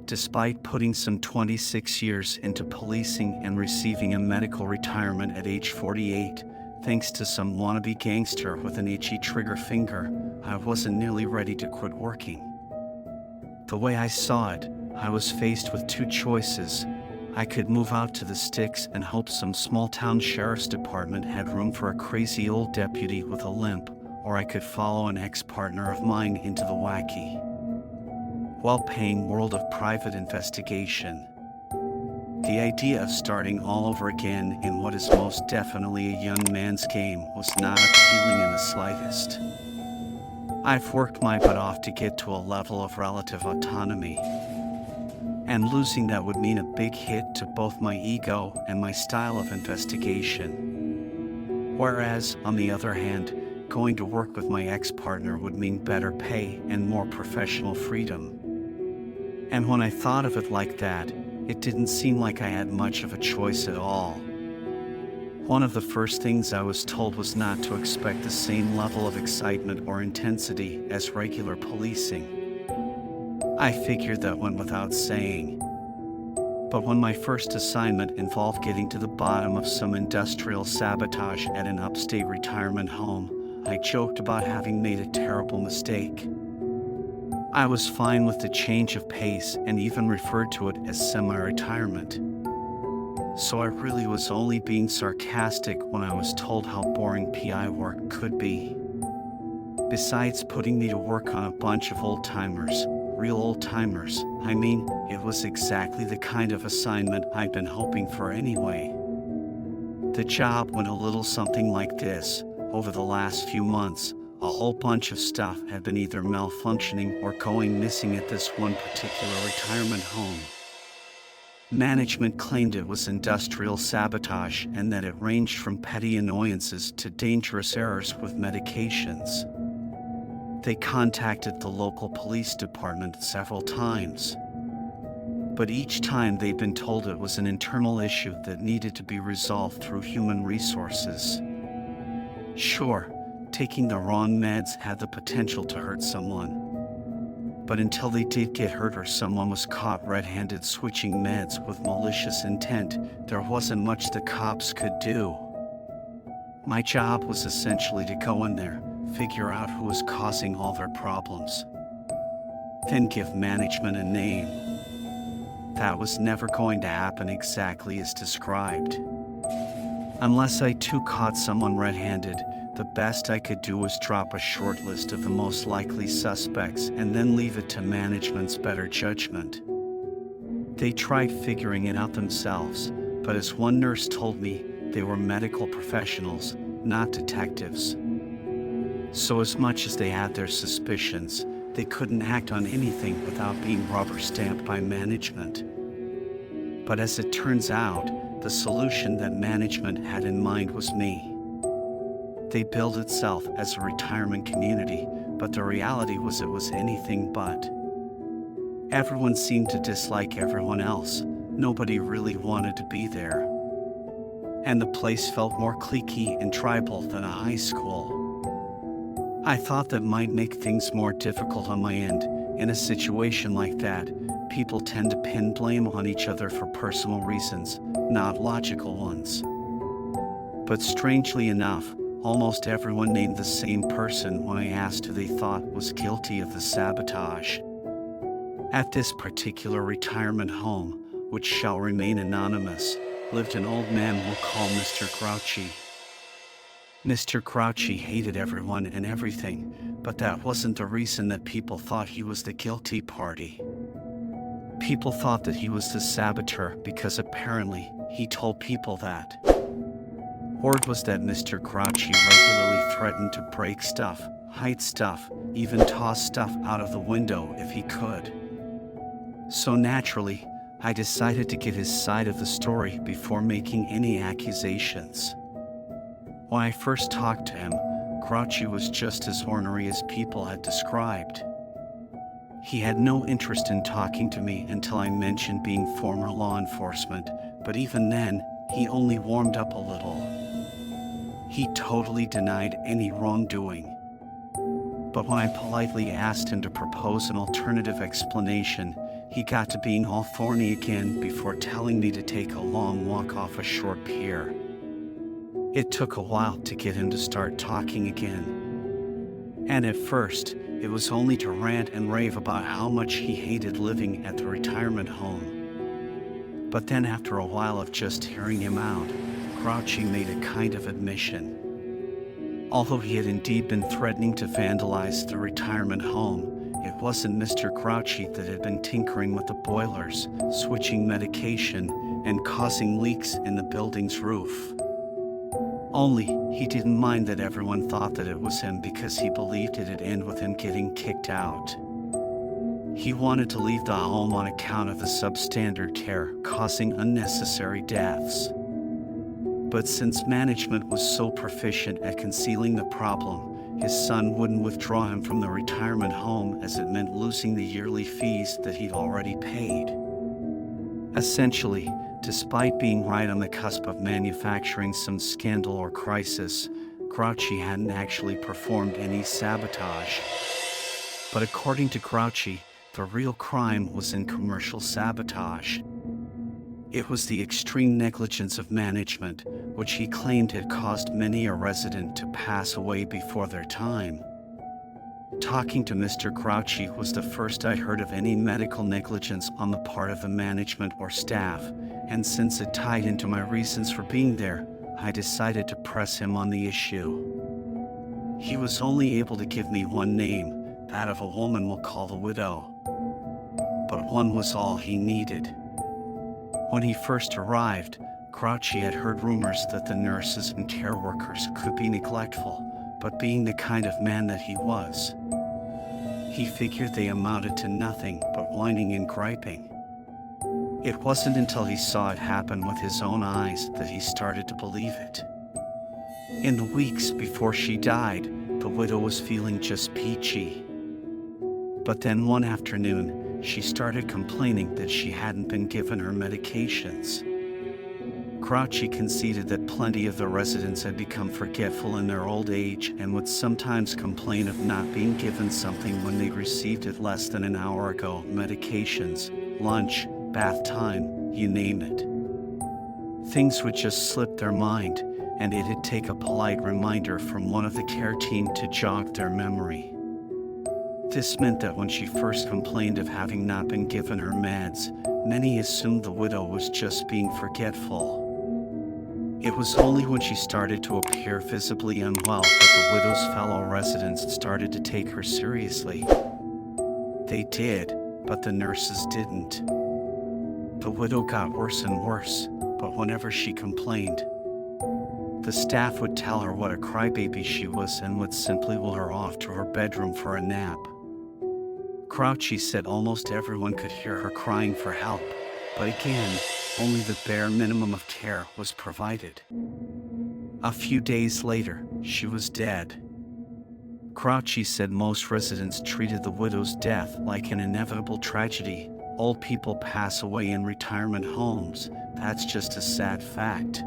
Despite putting some 26 years into policing and receiving a medical retirement at age 48, thanks to some wannabe gangster with an itchy trigger finger, I wasn't nearly ready to quit working. The way I saw it, I was faced with two choices. I could move out to the sticks and hope some small-town sheriff's department had room for a crazy old deputy with a limp, or I could follow an ex-partner of mine into the wacky, well-paying world of private investigation. The idea of starting all over again in what is most definitely a young man's game was not appealing in the slightest. I've worked my butt off to get to a level of relative autonomy, and losing that would mean a big hit to both my ego and my style of investigation. Whereas, on the other hand, going to work with my ex-partner would mean better pay and more professional freedom. And when I thought of it like that, it didn't seem like I had much of a choice at all. One of the first things I was told was not to expect the same level of excitement or intensity as regular policing. I figured that went without saying. But when my first assignment involved getting to the bottom of some industrial sabotage at an upstate retirement home, I joked about having made a terrible mistake. I was fine with the change of pace and even referred to it as semi-retirement. So I really was only being sarcastic when I was told how boring PI work could be. Besides putting me to work on a bunch of old-timers, real old-timers, I mean, it was exactly the kind of assignment I'd been hoping for anyway. The job went a little something like this. Over the last few months, a whole bunch of stuff had been either malfunctioning or going missing at this one particular retirement home. Management claimed it was industrial sabotage and that it ranged from petty annoyances to dangerous errors with medications. They contacted the local police department several times, but each time they'd been told it was an internal issue that needed to be resolved through human resources. Sure, taking the wrong meds had the potential to hurt someone, but until they did get hurt or someone was caught red-handed switching meds with malicious intent, there wasn't much the cops could do. My job was essentially to go in there, figure out who was causing all their problems, then give management a name. That was never going to happen exactly as described. Unless I too caught someone red-handed, the best I could do was drop a short list of the most likely suspects and then leave it to management's better judgment. They tried figuring it out themselves, but as one nurse told me, they were medical professionals, not detectives. So as much as they had their suspicions, they couldn't act on anything without being rubber-stamped by management. But as it turns out, the solution that management had in mind was me. They billed itself as a retirement community, but the reality was it was anything but. Everyone seemed to dislike everyone else. Nobody really wanted to be there. And the place felt more cliquey and tribal than a high school. I thought that might make things more difficult on my end. In a situation like that, people tend to pin blame on each other for personal reasons, not logical ones. But strangely enough, almost everyone named the same person when I asked who they thought was guilty of the sabotage. At this particular retirement home, which shall remain anonymous, lived an old man we'll call Mr. Grouchy. Mr. Grouchy hated everyone and everything, but that wasn't the reason that people thought he was the guilty party. People thought that he was the saboteur because apparently he told people that. Word was that Mr. Grouchy regularly threatened to break stuff, hide stuff, even toss stuff out of the window if he could. So naturally, I decided to get his side of the story before making any accusations. When I first talked to him, Grouchy was just as ornery as people had described. He had no interest in talking to me until I mentioned being former law enforcement, but even then, he only warmed up a little. He totally denied any wrongdoing. But when I politely asked him to propose an alternative explanation, he got to being all thorny again before telling me to take a long walk off a short pier. It took a while to get him to start talking again. And at first, it was only to rant and rave about how much he hated living at the retirement home. But then after a while of just hearing him out, Grouchy made a kind of admission. Although he had indeed been threatening to vandalize the retirement home, it wasn't Mr. Grouchy that had been tinkering with the boilers, switching medication, and causing leaks in the building's roof. Only, he didn't mind that everyone thought that it was him because he believed it'd end with him getting kicked out. He wanted to leave the home on account of the substandard care causing unnecessary deaths. But since management was so proficient at concealing the problem, his son wouldn't withdraw him from the retirement home as it meant losing the yearly fees that he'd already paid. Essentially, despite being right on the cusp of manufacturing some scandal or crisis, Grouchy hadn't actually performed any sabotage. But according to Grouchy, the real crime was in commercial sabotage. It was the extreme negligence of management, which he claimed had caused many a resident to pass away before their time. Talking to Mr. Grouchy was the first I'd heard of any medical negligence on the part of the management or staff, and since it tied into my reasons for being there, I decided to press him on the issue. He was only able to give me one name, that of a woman we'll call the widow. But one was all he needed. When he first arrived, Grouchy had heard rumors that the nurses and care workers could be neglectful, but being the kind of man that he was, he figured they amounted to nothing but whining and griping. It wasn't until he saw it happen with his own eyes that he started to believe it. In the weeks before she died, the widow was feeling just peachy. But then one afternoon, she started complaining that she hadn't been given her medications. Grouchy conceded that plenty of the residents had become forgetful in their old age and would sometimes complain of not being given something when they received it less than an hour ago: medications, lunch, bath time, you name it. Things would just slip their mind, and it'd take a polite reminder from one of the care team to jog their memory. This meant that when she first complained of having not been given her meds, many assumed the widow was just being forgetful. It was only when she started to appear visibly unwell that the widow's fellow residents started to take her seriously. They did, but the nurses didn't. The widow got worse and worse, but whenever she complained, the staff would tell her what a crybaby she was and would simply will her off to her bedroom for a nap. Grouchy said almost everyone could hear her crying for help, but again, only the bare minimum of care was provided. A few days later, she was dead. Grouchy said most residents treated the widow's death like an inevitable tragedy. Old people pass away in retirement homes, that's just a sad fact.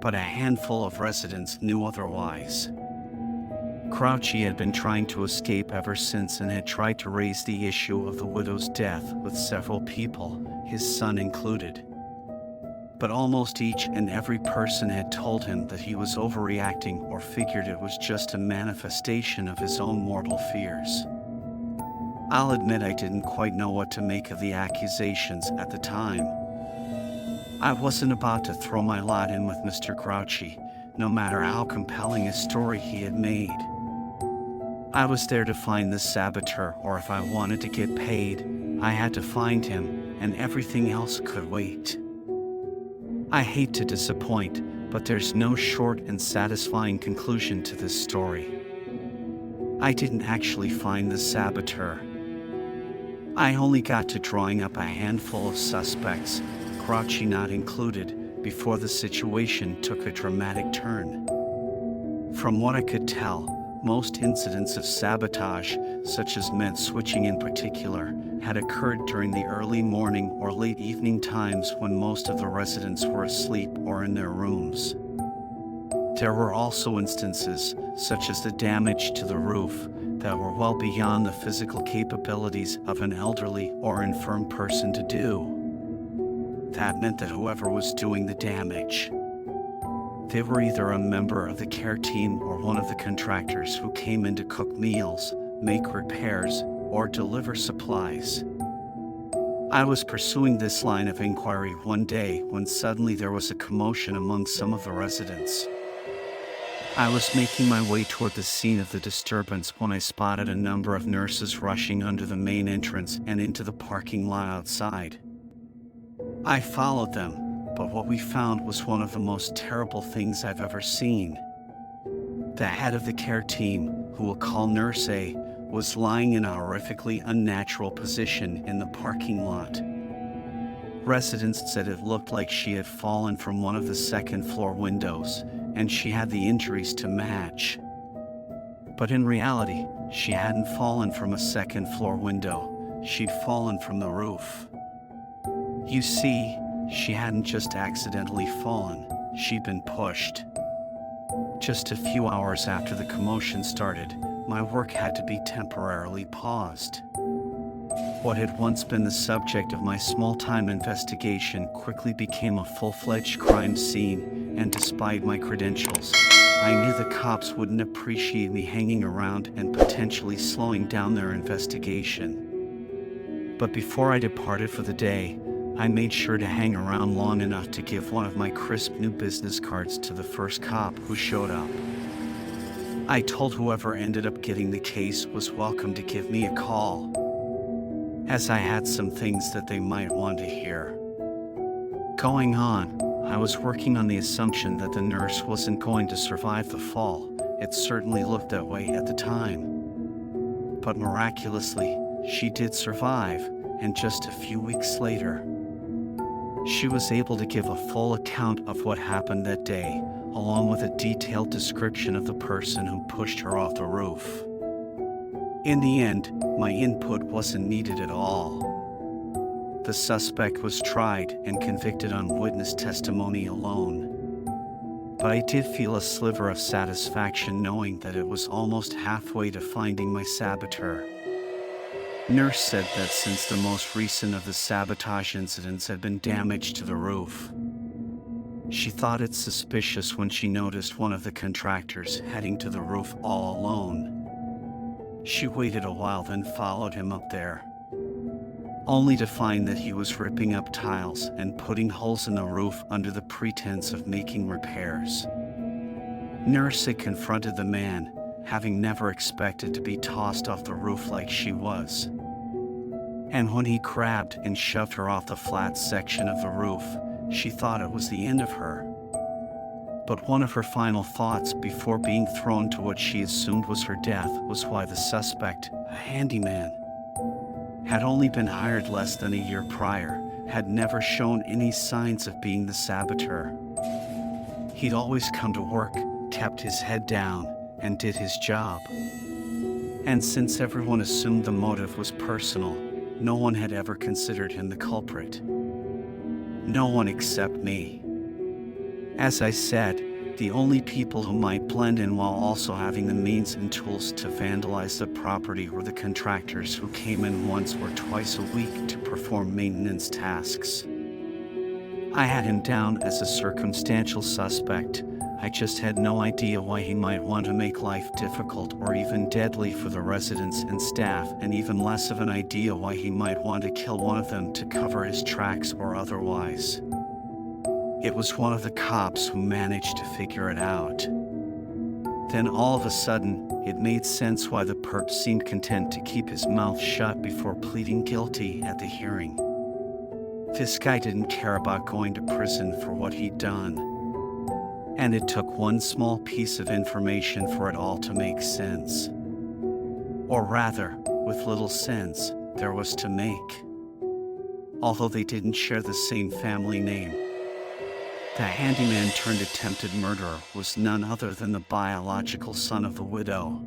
But a handful of residents knew otherwise. Grouchy had been trying to escape ever since and had tried to raise the issue of the widow's death with several people, his son included. But almost each and every person had told him that he was overreacting or figured it was just a manifestation of his own mortal fears. I'll admit I didn't quite know what to make of the accusations at the time. I wasn't about to throw my lot in with Mr. Grouchy, no matter how compelling a story he had made. I was there to find the saboteur, or if I wanted to get paid, I had to find him, and everything else could wait. I hate to disappoint, but there's no short and satisfying conclusion to this story. I didn't actually find the saboteur. I only got to drawing up a handful of suspects, Grouchy not included, before the situation took a dramatic turn. From what I could tell, most incidents of sabotage, such as med switching in particular, had occurred during the early morning or late evening times when most of the residents were asleep or in their rooms. There were also instances, such as the damage to the roof, that were well beyond the physical capabilities of an elderly or infirm person to do. That meant that whoever was doing the damage, they were either a member of the care team or one of the contractors who came in to cook meals, make repairs, or deliver supplies. I was pursuing this line of inquiry one day when suddenly there was a commotion among some of the residents. I was making my way toward the scene of the disturbance when I spotted a number of nurses rushing under the main entrance and into the parking lot outside. I followed them, but what we found was one of the most terrible things I've ever seen. The head of the care team, who we'll call Nurse A, was lying in a horrifically unnatural position in the parking lot. Residents said it looked like she had fallen from one of the second-floor windows, and she had the injuries to match. But in reality, she hadn't fallen from a second-floor window. She'd fallen from the roof. You see, she hadn't just accidentally fallen, she'd been pushed. Just a few hours after the commotion started, my work had to be temporarily paused. What had once been the subject of my small-time investigation quickly became a full-fledged crime scene, and despite my credentials, I knew the cops wouldn't appreciate me hanging around and potentially slowing down their investigation. But before I departed for the day, I made sure to hang around long enough to give one of my crisp new business cards to the first cop who showed up. I told whoever ended up getting the case was welcome to give me a call, as I had some things that they might want to hear. Going on, I was working on the assumption that the nurse wasn't going to survive the fall. It certainly looked that way at the time. But miraculously, she did survive, and just a few weeks later, she was able to give a full account of what happened that day, along with a detailed description of the person who pushed her off the roof. In the end, my input wasn't needed at all. The suspect was tried and convicted on witness testimony alone. But I did feel a sliver of satisfaction knowing that it was almost halfway to finding my saboteur. Nurse said that since the most recent of the sabotage incidents had been damage to the roof, she thought it suspicious when she noticed one of the contractors heading to the roof all alone. She waited a while, then followed him up there, only to find that he was ripping up tiles and putting holes in the roof under the pretense of making repairs. Nurse had confronted the man, having never expected to be tossed off the roof like she was. And when he grabbed and shoved her off the flat section of the roof, she thought it was the end of her. But one of her final thoughts before being thrown to what she assumed was her death was why the suspect, a handyman, had only been hired less than a year prior, had never shown any signs of being the saboteur. He'd always come to work, kept his head down, and did his job. And since everyone assumed the motive was personal, no one had ever considered him the culprit. No one except me. As I said, the only people who might blend in while also having the means and tools to vandalize the property were the contractors who came in once or twice a week to perform maintenance tasks. I had him down as a circumstantial suspect. I just had no idea why he might want to make life difficult or even deadly for the residents and staff, and even less of an idea why he might want to kill one of them to cover his tracks or otherwise. It was one of the cops who managed to figure it out. Then all of a sudden, it made sense why the perp seemed content to keep his mouth shut before pleading guilty at the hearing. This guy didn't care about going to prison for what he'd done. And it took one small piece of information for it all to make sense. Or rather, with little sense, there was to make. Although they didn't share the same family name. The handyman turned attempted murderer was none other than the biological son of the widow.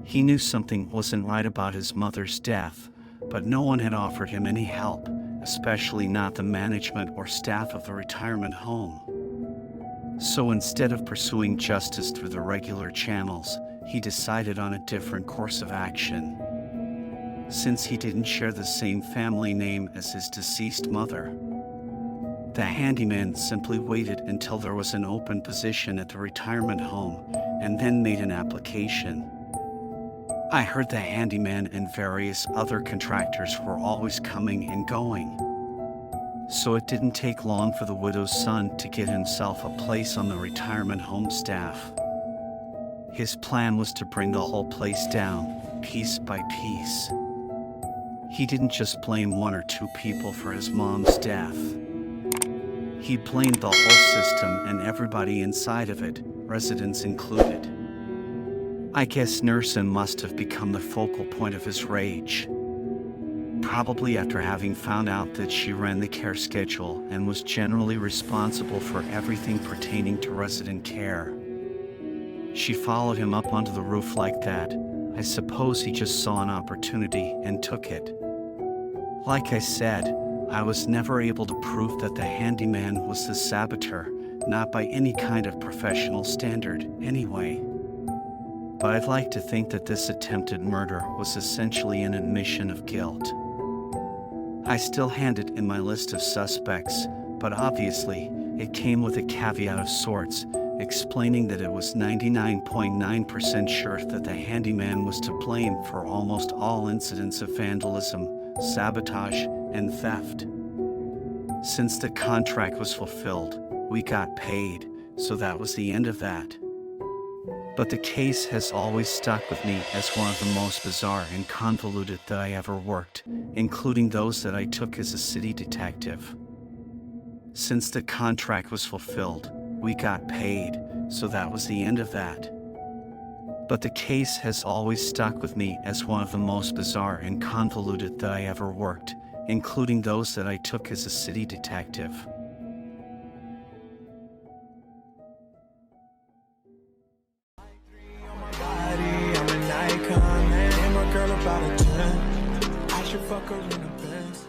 He knew something wasn't right about his mother's death, but no one had offered him any help, especially not the management or staff of the retirement home. So instead of pursuing justice through the regular channels, he decided on a different course of action. Since he didn't share the same family name as his deceased mother, the handyman simply waited until there was an open position at the retirement home and then made an application. I heard the handyman and various other contractors were always coming and going, so it didn't take long for the widow's son to get himself a place on the retirement home staff. His plan was to bring the whole place down, piece by piece. He didn't just blame one or two people for his mom's death. He blamed the whole system and everybody inside of it, residents included. I guess Nursen must have become the focal point of his rage, probably after having found out that she ran the care schedule and was generally responsible for everything pertaining to resident care. She followed him up onto the roof like that. I suppose he just saw an opportunity and took it. Like I said, I was never able to prove that the handyman was the saboteur, not by any kind of professional standard, anyway. But I'd like to think that this attempted murder was essentially an admission of guilt. I still had it in my list of suspects, but obviously, it came with a caveat of sorts, explaining that it was 99.9% sure that the handyman was to blame for almost all incidents of vandalism, sabotage, and theft. Since the contract was fulfilled, we got paid, so that was the end of that. But the case has always stuck with me as one of the most bizarre and convoluted that I ever worked, including those that I took as a city detective. Since the contract was fulfilled, we got paid, so that was the end of that. But the case has always stuck with me as one of the most bizarre and convoluted that I ever worked, including those that I took as a city detective. I'm an icon, man. And my girl about a 10. I should fuck her in the Benz.